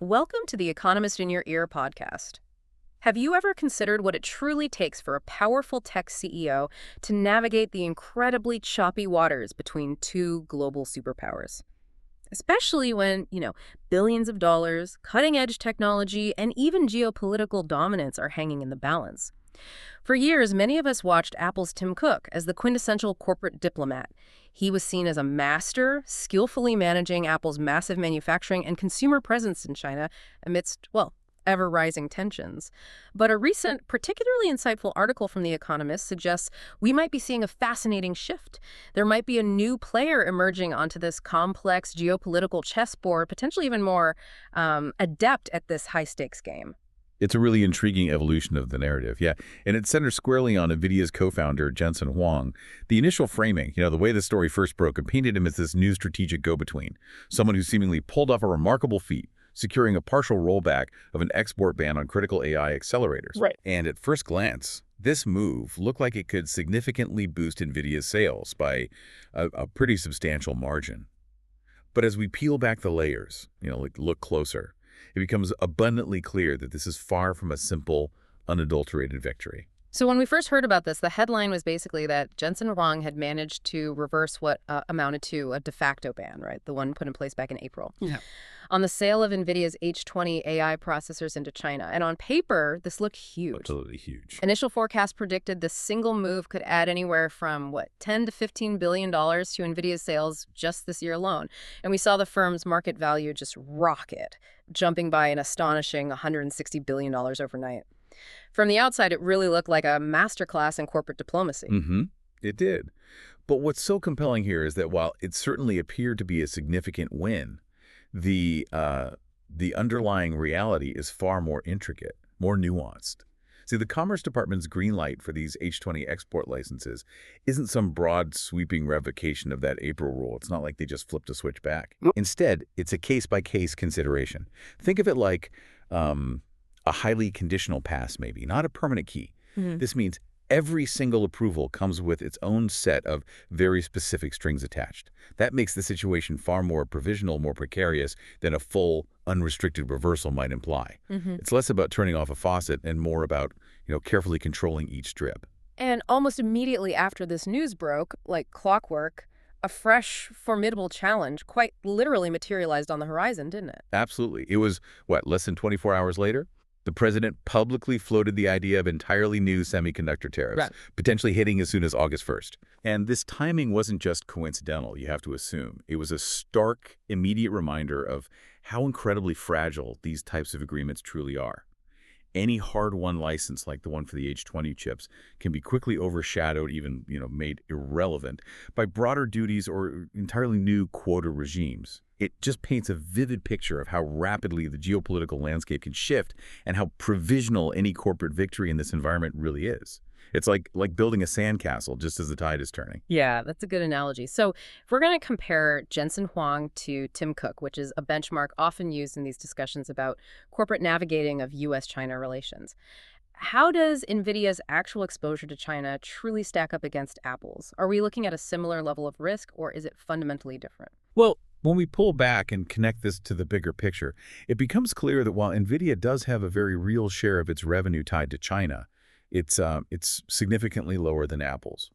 Welcome to the Economist in Your Ear podcast. Have you ever considered what it truly takes for a powerful tech CEO to navigate the incredibly choppy waters between two global superpowers? Especially when, billions of dollars, cutting-edge technology, and even geopolitical dominance are hanging in the balance. For years, many of us watched Apple's Tim Cook as the quintessential corporate diplomat. He was seen as a master, skillfully managing Apple's massive manufacturing and consumer presence in China amidst, ever-rising tensions. But a recent, particularly insightful article from The Economist suggests we might be seeing a fascinating shift. There might be a new player emerging onto this complex geopolitical chessboard, potentially even more adept at this high-stakes game. It's a really intriguing evolution of the narrative, yeah. And it centers squarely on Nvidia's co-founder, Jensen Huang. The initial framing, the way the story first broke, it painted him as this new strategic go-between, someone who seemingly pulled off a remarkable feat, securing a partial rollback of an export ban on critical AI accelerators. Right. And at first glance, this move looked like it could significantly boost Nvidia's sales by a pretty substantial margin. But as we peel back the layers, look closer, it becomes abundantly clear that this is far from a simple, unadulterated victory. So when we first heard about this, the headline was basically that Jensen Huang had managed to reverse what amounted to a de facto ban, right? The one put in place back in April. Yeah. On the sale of Nvidia's H20 AI processors into China. And on paper, this looked huge. Absolutely huge. Initial forecasts predicted this single move could add anywhere from, $10 to $15 billion to Nvidia's sales just this year alone. And we saw the firm's market value just rocket, jumping by an astonishing $160 billion overnight. From the outside, it really looked like a masterclass in corporate diplomacy. It did. But what's so compelling here is that while it certainly appeared to be a significant win, the underlying reality is far more intricate, more nuanced. See, the Commerce Department's green light for these H20 export licenses isn't some broad, sweeping revocation of that April rule. It's not like they just flipped a switch back. Instead, it's a case-by-case consideration. Think of it like a highly conditional pass, maybe, not a permanent key. This means every single approval comes with its own set of very specific strings attached. That makes the situation far more provisional, more precarious than a full, unrestricted reversal might imply. It's less about turning off a faucet and more about, carefully controlling each drip. And almost immediately after this news broke, like clockwork, a fresh, formidable challenge quite literally materialized on the horizon, didn't it? Absolutely. It was, less than 24 hours later? The president publicly floated the idea of entirely new semiconductor tariffs, potentially hitting as soon as August 1st. And this timing wasn't just coincidental, you have to assume. It was a stark, immediate reminder of how incredibly fragile these types of agreements truly are. Any hard-won license like the one for the H20 chips can be quickly overshadowed, even, made irrelevant by broader duties or entirely new quota regimes. It just paints a vivid picture of how rapidly the geopolitical landscape can shift and how provisional any corporate victory in this environment really is. It's like building a sandcastle just as the tide is turning. Yeah, that's a good analogy. So if we're going to compare Jensen Huang to Tim Cook, which is a benchmark often used in these discussions about corporate navigating of U.S.-China relations, how does NVIDIA's actual exposure to China truly stack up against Apple's? Are we looking at a similar level of risk, or is it fundamentally different? Well, when we pull back and connect this to the bigger picture, it becomes clear that while NVIDIA does have a very real share of its revenue tied to China, it's significantly lower than Apple's.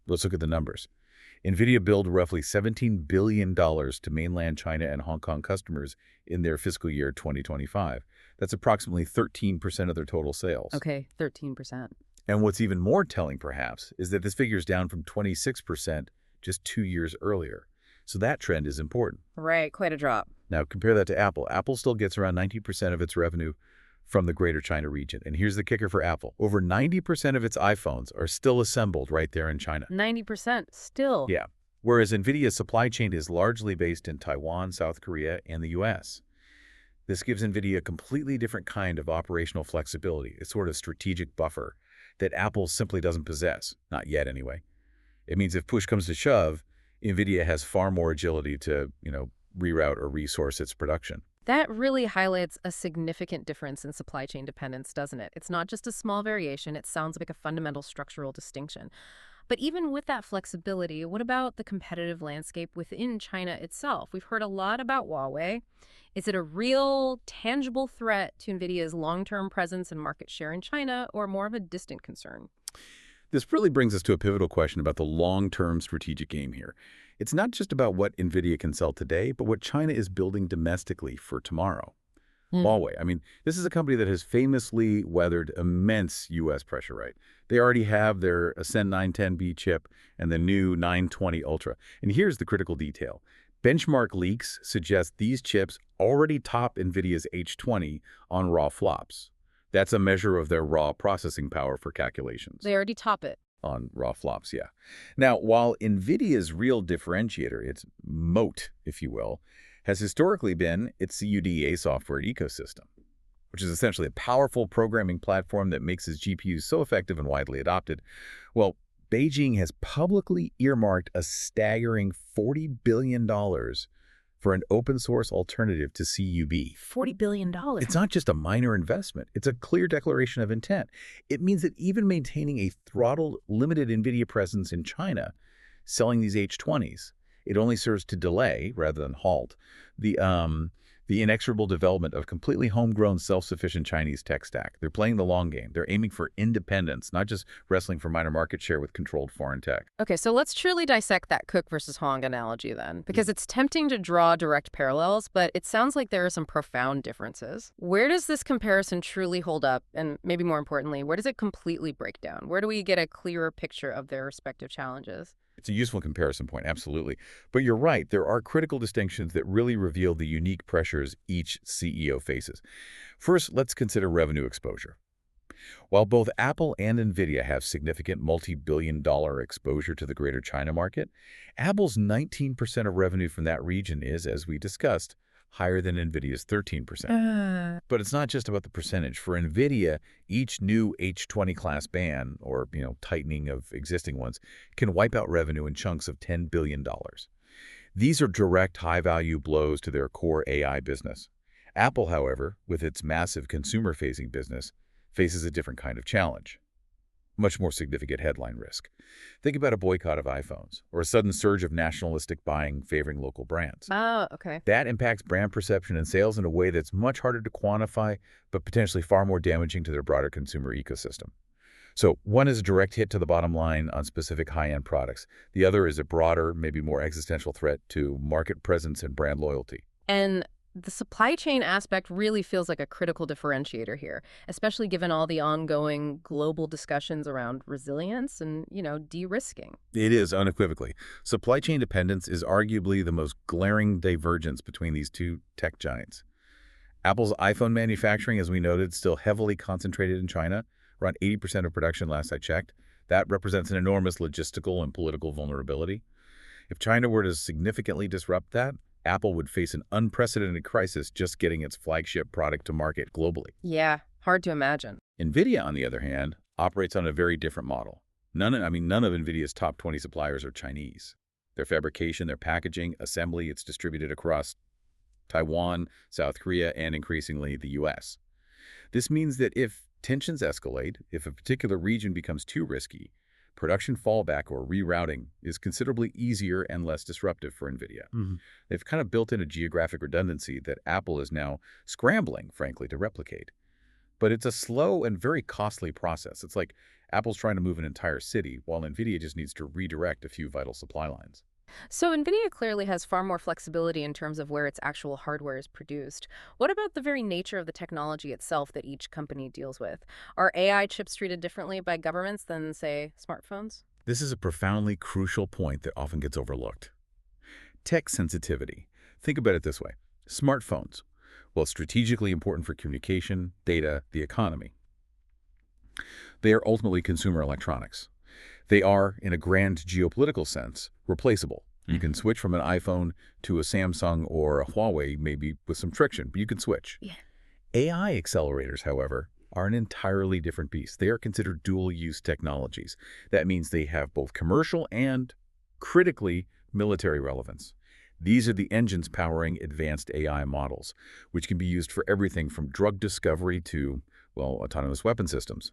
Let's look at the numbers. NVIDIA billed roughly $17 billion to mainland China and Hong Kong customers in their fiscal year 2025. That's approximately 13% of their total sales. Okay, 13%. And what's even more telling, perhaps, is that this figure is down from 26% just 2 years earlier. So that trend is important. Right, quite a drop. Now, compare that to Apple. Apple still gets around 90% of its revenue from the greater China region. And here's the kicker for Apple. Over 90% of its iPhones are still assembled right there in China. 90% still? Yeah. Whereas NVIDIA's supply chain is largely based in Taiwan, South Korea, and the U.S. This gives NVIDIA a completely different kind of operational flexibility, a sort of strategic buffer that Apple simply doesn't possess. Not yet, anyway. It means if push comes to shove, NVIDIA has far more agility to, reroute or resource its production. That really highlights a significant difference in supply chain dependence, doesn't it? It's not just a small variation. It sounds like a fundamental structural distinction. But even with that flexibility, what about the competitive landscape within China itself? We've heard a lot about Huawei. Is it a real, tangible threat to NVIDIA's long-term presence and market share in China, or more of a distant concern? This really brings us to a pivotal question about the long-term strategic game here. It's not just about what NVIDIA can sell today, but what China is building domestically for tomorrow. Huawei, I mean, this is a company that has famously weathered immense U.S. pressure, right? They already have their Ascend 910B chip and the new 920 Ultra. And here's the critical detail. Benchmark leaks suggest these chips already top NVIDIA's H20 on raw flops. That's a measure of their raw processing power for calculations. They already top it. On raw flops, yeah. Now, while NVIDIA's real differentiator, its moat, if you will, has historically been its CUDA software ecosystem, which is essentially a powerful programming platform that makes its GPUs so effective and widely adopted. Well, Beijing has publicly earmarked a staggering $40 billion for an open-source alternative to CUB. $40 billion. It's not just a minor investment. It's a clear declaration of intent. It means that even maintaining a throttled, limited NVIDIA presence in China, selling these H20s, it only serves to delay, rather than halt, the inexorable development of completely homegrown, self-sufficient Chinese tech stack. They're playing the long game. They're aiming for independence, not just wrestling for minor market share with controlled foreign tech. Okay, so let's truly dissect that Cook versus Hong analogy then, because it's tempting to draw direct parallels, but it sounds like there are some profound differences. Where does this comparison truly hold up? And maybe more importantly, where does it completely break down? Where do we get a clearer picture of their respective challenges? It's a useful comparison point, absolutely. But you're right, there are critical distinctions that really reveal the unique pressures each CEO faces. First, let's consider revenue exposure. While both Apple and Nvidia have significant multi-billion-dollar exposure to the greater China market, Apple's 19% of revenue from that region is, as we discussed, higher than Nvidia's 13%. But it's not just about the percentage. For Nvidia, each new H20 class ban, or tightening of existing ones, can wipe out revenue in chunks of $10 billion. These are direct high-value blows to their core AI business. Apple, however, with its massive consumer-facing business, faces a different kind of challenge. Much more significant headline risk. Think about a boycott of iPhones or a sudden surge of nationalistic buying favoring local brands. Oh, okay. That impacts brand perception and sales in a way that's much harder to quantify, but potentially far more damaging to their broader consumer ecosystem. So one is a direct hit to the bottom line on specific high-end products. The other is a broader, maybe more existential threat to market presence and brand loyalty. And the supply chain aspect really feels like a critical differentiator here, especially given all the ongoing global discussions around resilience and, de-risking. It is, unequivocally. Supply chain dependence is arguably the most glaring divergence between these two tech giants. Apple's iPhone manufacturing, as we noted, still heavily concentrated in China, around 80% of production last I checked. That represents an enormous logistical and political vulnerability. If China were to significantly disrupt that, Apple would face an unprecedented crisis just getting its flagship product to market globally. Yeah, hard to imagine. Nvidia, on the other hand, operates on a very different model. None of Nvidia's top 20 suppliers are Chinese. Their fabrication, their packaging, assembly, it's distributed across Taiwan, South Korea, and increasingly the U.S. This means that if tensions escalate, if a particular region becomes too risky, production fallback or rerouting is considerably easier and less disruptive for NVIDIA. They've kind of built in a geographic redundancy that Apple is now scrambling, frankly, to replicate. But it's a slow and very costly process. It's like Apple's trying to move an entire city, while NVIDIA just needs to redirect a few vital supply lines. So NVIDIA clearly has far more flexibility in terms of where its actual hardware is produced. What about the very nature of the technology itself that each company deals with? Are AI chips treated differently by governments than, say, smartphones? This is a profoundly crucial point that often gets overlooked. Tech sensitivity. Think about it this way. Smartphones. Well, strategically important for communication, data, the economy. They are ultimately consumer electronics. They are, in a grand geopolitical sense, replaceable. You can switch from an iPhone to a Samsung or a Huawei, maybe with some friction, but you can switch. Yeah. AI accelerators, however, are an entirely different beast. They are considered dual-use technologies. That means they have both commercial and, critically, military relevance. These are the engines powering advanced AI models, which can be used for everything from drug discovery to, well, autonomous weapon systems.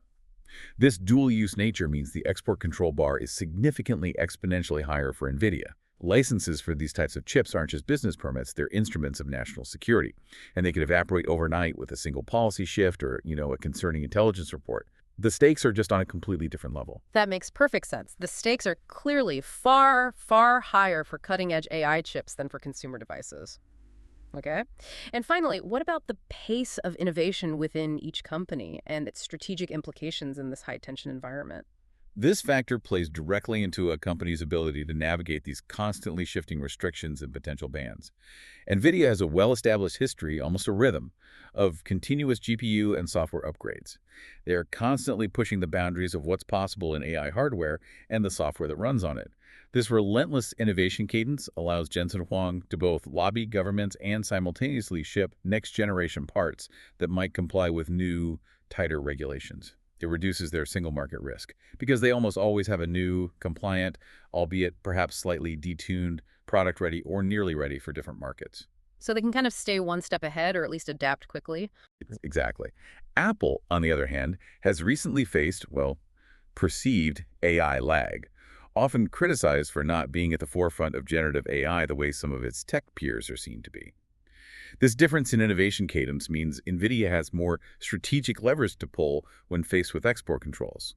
This dual-use nature means the export control bar is significantly exponentially higher for Nvidia. Licenses for these types of chips aren't just business permits, they're instruments of national security. And they could evaporate overnight with a single policy shift or, a concerning intelligence report. The stakes are just on a completely different level. That makes perfect sense. The stakes are clearly far, far higher for cutting-edge AI chips than for consumer devices. Okay. And finally, what about the pace of innovation within each company and its strategic implications in this high-tension environment? This factor plays directly into a company's ability to navigate these constantly shifting restrictions and potential bans. Nvidia has a well-established history, almost a rhythm, of continuous GPU and software upgrades. They are constantly pushing the boundaries of what's possible in AI hardware and the software that runs on it. This relentless innovation cadence allows Jensen Huang to both lobby governments and simultaneously ship next-generation parts that might comply with new, tighter regulations. It reduces their single market risk because they almost always have a new, compliant, albeit perhaps slightly detuned, product ready or nearly ready for different markets. So they can kind of stay one step ahead or at least adapt quickly? Exactly. Apple, on the other hand, has recently faced, perceived AI lag, often criticized for not being at the forefront of generative AI the way some of its tech peers are seen to be. This difference in innovation cadence means Nvidia has more strategic levers to pull when faced with export controls.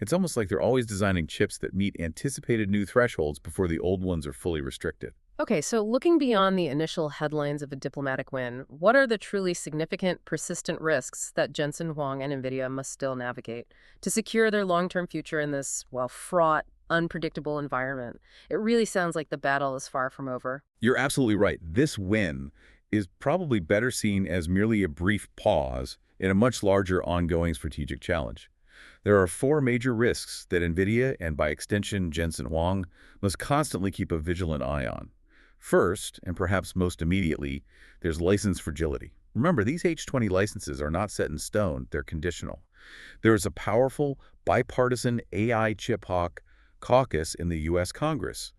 It's almost like they're always designing chips that meet anticipated new thresholds before the old ones are fully restricted. Okay, so looking beyond the initial headlines of a diplomatic win, what are the truly significant, persistent risks that Jensen Huang and Nvidia must still navigate to secure their long-term future in this, fraught, unpredictable environment? It really sounds like the battle is far from over. You're absolutely right. This win is probably better seen as merely a brief pause in a much larger ongoing strategic challenge. There are 4 major risks that Nvidia, and by extension Jensen Huang, must constantly keep a vigilant eye on. First, and perhaps most immediately, there's license fragility. Remember, these H20 licenses are not set in stone, they're conditional. There is a powerful, bipartisan AI chip hawk caucus in the U.S. Congress.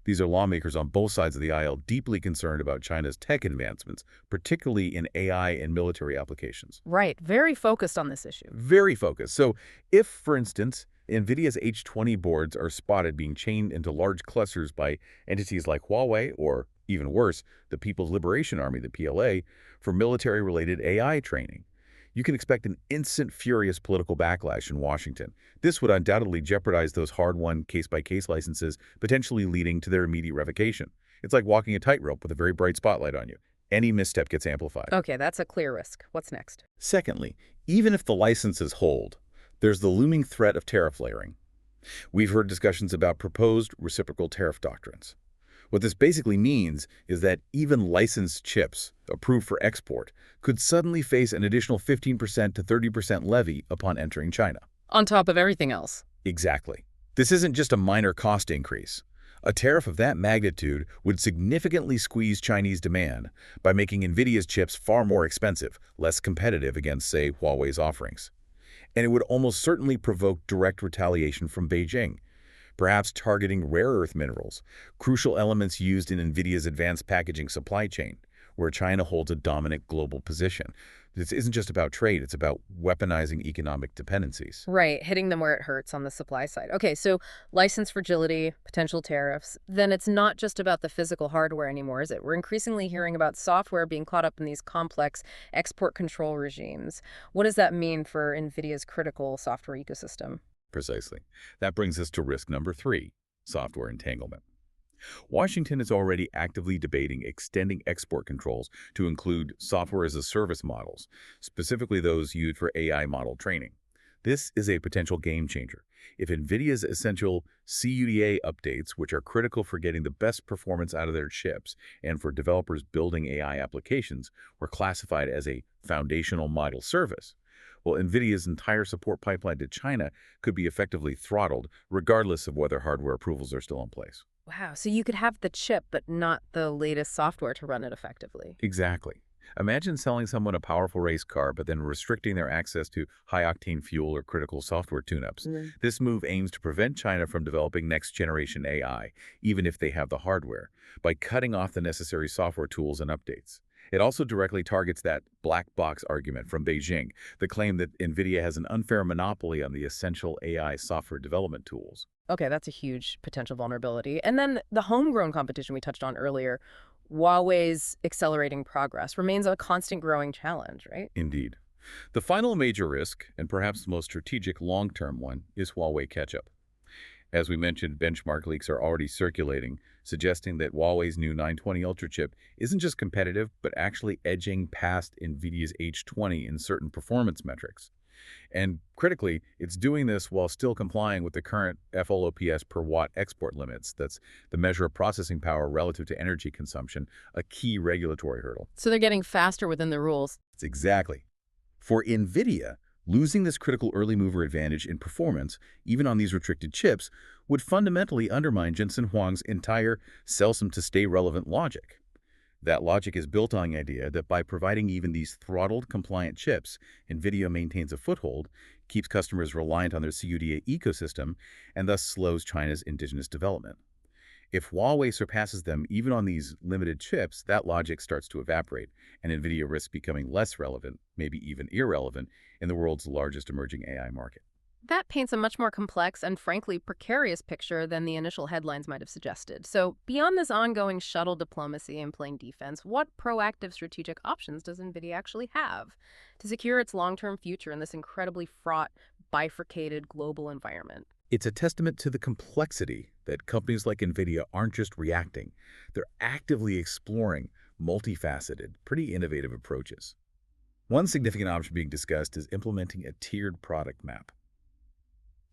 These are lawmakers on both sides of the aisle deeply concerned about China's tech advancements, particularly in AI and military applications. Right, very focused on this issue. Very focused. So if, for instance, NVIDIA's H20 boards are spotted being chained into large clusters by entities like Huawei, or even worse, the People's Liberation Army, the PLA, for military-related AI training, you can expect an instant, furious political backlash in Washington. This would undoubtedly jeopardize those hard-won case-by-case licenses, potentially leading to their immediate revocation. It's like walking a tightrope with a very bright spotlight on you. Any misstep gets amplified. Okay, that's a clear risk. What's next? Secondly, even if the licenses hold, there's the looming threat of tariff layering. We've heard discussions about proposed reciprocal tariff doctrines. What this basically means is that even licensed chips approved for export could suddenly face an additional 15% to 30% levy upon entering China. On top of everything else. Exactly. This isn't just a minor cost increase. A tariff of that magnitude would significantly squeeze Chinese demand by making Nvidia's chips far more expensive, less competitive against, say, Huawei's offerings. And it would almost certainly provoke direct retaliation from Beijing, perhaps targeting rare earth minerals, crucial elements used in Nvidia's advanced packaging supply chain, where China holds a dominant global position. This isn't just about trade, it's about weaponizing economic dependencies. Right, hitting them where it hurts on the supply side. Okay, so license fragility, potential tariffs, then it's not just about the physical hardware anymore, is it? We're increasingly hearing about software being caught up in these complex export control regimes. What does that mean for NVIDIA's critical software ecosystem? Precisely. That brings us to risk number 3, software entanglement. Washington is already actively debating extending export controls to include software-as-a-service models, specifically those used for AI model training. This is a potential game changer. If NVIDIA's essential CUDA updates, which are critical for getting the best performance out of their chips and for developers building AI applications, were classified as a foundational model service, NVIDIA's entire support pipeline to China could be effectively throttled, regardless of whether hardware approvals are still in place. Wow, so you could have the chip, but not the latest software to run it effectively. Exactly. Imagine selling someone a powerful race car, but then restricting their access to high-octane fuel or critical software tune-ups. This move aims to prevent China from developing next-generation AI, even if they have the hardware, by cutting off the necessary software tools and updates. It also directly targets that black box argument from Beijing, the claim that Nvidia has an unfair monopoly on the essential AI software development tools. Okay, that's a huge potential vulnerability. And then the homegrown competition we touched on earlier, Huawei's accelerating progress remains a constant growing challenge, right? Indeed. The final major risk, and perhaps the most strategic long-term one, is Huawei catch-up. As we mentioned, benchmark leaks are already circulating, suggesting that Huawei's new 920 Ultra chip isn't just competitive, but actually edging past Nvidia's H20 in certain performance metrics. And critically, it's doing this while still complying with the current FLOPS per watt export limits. That's the measure of processing power relative to energy consumption, a key regulatory hurdle. So they're getting faster within the rules. It's exactly. For Nvidia, losing this critical early mover advantage in performance, even on these restricted chips, would fundamentally undermine Jensen Huang's entire sell some to stay relevant logic. That logic is built on the idea that by providing even these throttled compliant chips, Nvidia maintains a foothold, keeps customers reliant on their CUDA ecosystem, and thus slows China's indigenous development. If Huawei surpasses them even on these limited chips, that logic starts to evaporate, and Nvidia risks becoming less relevant, maybe even irrelevant, in the world's largest emerging AI market. That paints a much more complex and frankly precarious picture than the initial headlines might have suggested. So beyond this ongoing shuttle diplomacy and playing defense, what proactive strategic options does NVIDIA actually have to secure its long-term future in this incredibly fraught, bifurcated global environment? It's a testament to the complexity that companies like NVIDIA aren't just reacting. They're actively exploring multifaceted, pretty innovative approaches. One significant option being discussed is implementing a tiered product map.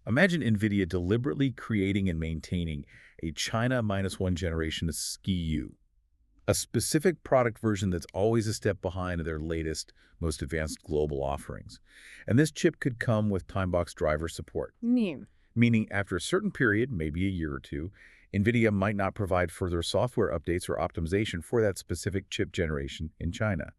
Imagine NVIDIA deliberately creating and maintaining a China -1 generation SKU, a specific product version that's always a step behind their latest, most advanced global offerings. And this chip could come with time-box driver support. Meaning after a certain period, maybe a year or two, NVIDIA might not provide further software updates or optimization for that specific chip generation in China.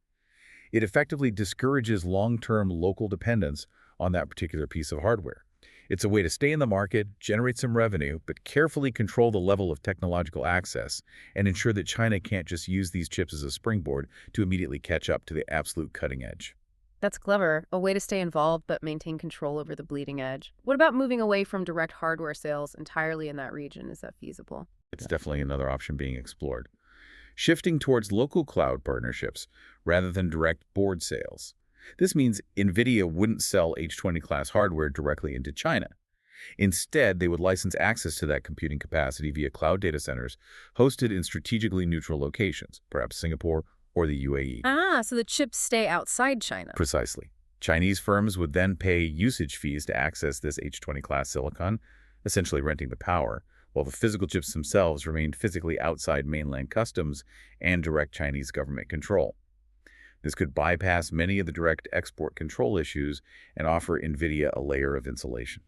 It effectively discourages long-term local dependence on that particular piece of hardware. It's a way to stay in the market, generate some revenue, but carefully control the level of technological access and ensure that China can't just use these chips as a springboard to immediately catch up to the absolute cutting edge. That's clever, a way to stay involved but maintain control over the bleeding edge. What about moving away from direct hardware sales entirely in that region? Is that feasible? It's definitely another option being explored. Shifting towards local cloud partnerships rather than direct board sales. This means NVIDIA wouldn't sell H20 class hardware directly into China. Instead, they would license access to that computing capacity via cloud data centers hosted in strategically neutral locations, perhaps Singapore or the UAE. So the chips stay outside China. Precisely. Chinese firms would then pay usage fees to access this H20 class silicon, essentially renting the power, while the physical chips themselves remained physically outside mainland customs and direct Chinese government control. This could bypass many of the direct export control issues and offer NVIDIA a layer of insulation.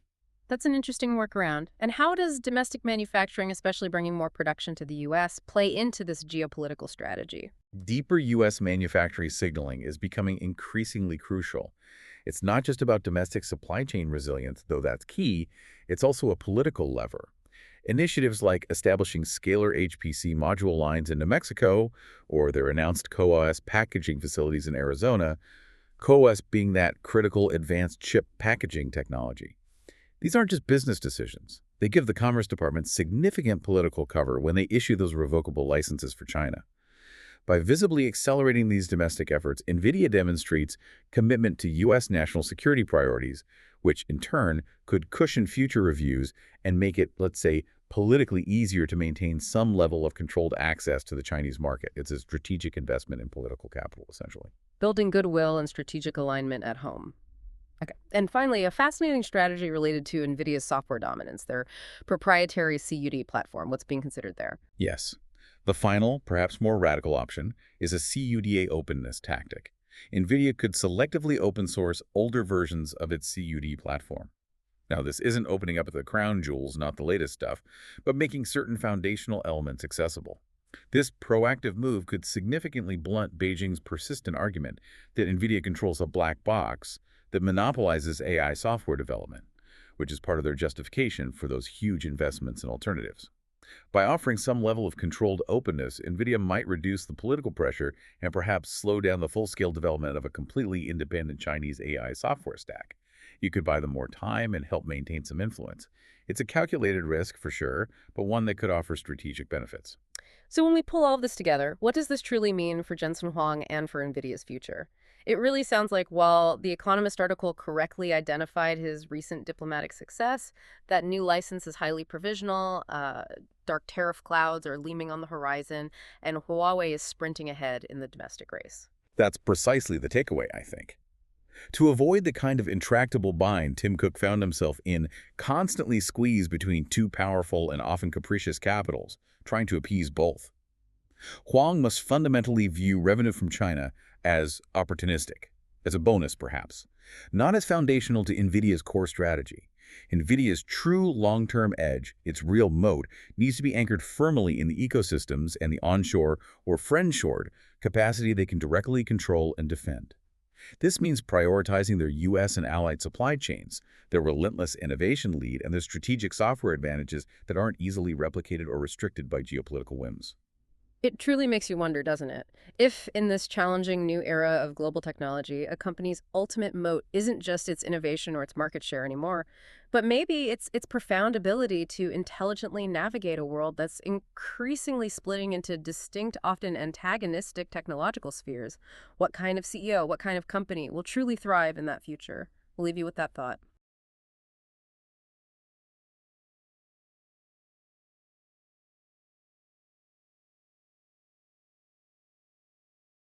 That's an interesting workaround. And how does domestic manufacturing, especially bringing more production to the U.S., play into this geopolitical strategy? Deeper U.S. manufacturing signaling is becoming increasingly crucial. It's not just about domestic supply chain resilience, though that's key. It's also a political lever. Initiatives like establishing scalar HPC module lines in New Mexico or their announced CoOS packaging facilities in Arizona, CoOS being that critical advanced chip packaging technology. These aren't just business decisions. They give the Commerce Department significant political cover when they issue those revocable licenses for China. By visibly accelerating these domestic efforts, NVIDIA demonstrates commitment to U.S. national security priorities, which in turn could cushion future reviews and make it, let's say, politically easier to maintain some level of controlled access to the Chinese market. It's a strategic investment in political capital, essentially. Building goodwill and strategic alignment at home. Okay. And finally, a fascinating strategy related to NVIDIA's software dominance, their proprietary CUD platform. What's being considered there? Yes. The final, perhaps more radical option is a CUDA openness tactic. NVIDIA could selectively open source older versions of its CUD platform. Now, this isn't opening up the crown jewels, not the latest stuff, but making certain foundational elements accessible. This proactive move could significantly blunt Beijing's persistent argument that NVIDIA controls a black box that monopolizes AI software development, which is part of their justification for those huge investments in alternatives. By offering some level of controlled openness, Nvidia might reduce the political pressure and perhaps slow down the full-scale development of a completely independent Chinese AI software stack. You could buy them more time and help maintain some influence. It's a calculated risk for sure, but one that could offer strategic benefits. So when we pull all of this together, what does this truly mean for Jensen Huang and for NVIDIA's future? It really sounds like while the Economist article correctly identified his recent diplomatic success, that new license is highly provisional, dark tariff clouds are looming on the horizon, and Huawei is sprinting ahead in the domestic race. That's precisely the takeaway, I think. To avoid the kind of intractable bind Tim Cook found himself in, constantly squeezed between two powerful and often capricious capitals, trying to appease both. Huang must fundamentally view revenue from China as opportunistic, as a bonus perhaps, not as foundational to NVIDIA's core strategy. NVIDIA's true long-term edge, its real moat, needs to be anchored firmly in the ecosystems and the onshore or friend-shored capacity they can directly control and defend. This means prioritizing their U.S. and allied supply chains, their relentless innovation lead, and their strategic software advantages that aren't easily replicated or restricted by geopolitical whims. It truly makes you wonder, doesn't it? If, in this challenging new era of global technology, a company's ultimate moat isn't just its innovation or its market share anymore, but maybe it's its profound ability to intelligently navigate a world that's increasingly splitting into distinct, often antagonistic technological spheres. What kind of CEO, what kind of company will truly thrive in that future? We'll leave you with that thought.